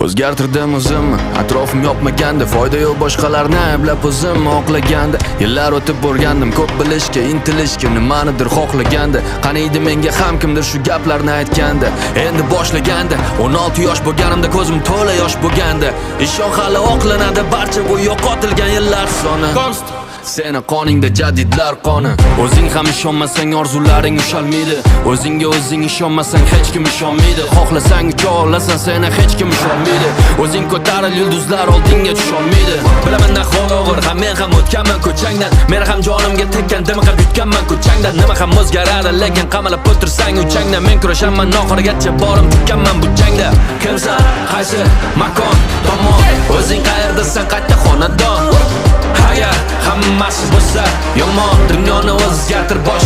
O'zgartirdim o'zim, atrofim yopmaganda, foyda yo'q boshqalarni ayblab o'zim oqlaganda. Yillar o'tib o'rgandim ko'p bilishga, intilishga, nimanidir xohlaganda. Qani edi menga ham kimdir shu gaplarni aytganda. Endi boshlaganda, 16 yosh bo'lganimda ko'zim to'la yosh bo'lganda. Ishon hali oqlanadi barcha bu yo'qotilgan yillar soni. Seni qoningda jadidlar qoni. O'zing ham ishonmasang orzularing ushalmaydi. O'zingga o'zing ishonmasang hech kim ishonmaydi. Xohlasang ucha olasan, seni hech kim ishonmaydi. O'zing ko'taril, yulduzlar oldinga tusholmaydi. Bilaman ahvol og'ir, ham men ham o'tganman ko'changdan. Men ham jonimga tekkan, dimiqib yutganman ko'changdan. Nima ham o'zgaradi, lekin qamalib o'tirsang uchangdan. Men kurashaman oxirigacha, borim tutganman bu jangda. Kimsan, qaysi makon, tomon, o'zing qayerdasan, qayta xonadon. Agar hammasi bo'lsa yomon, dunyoni o'zgartir bosh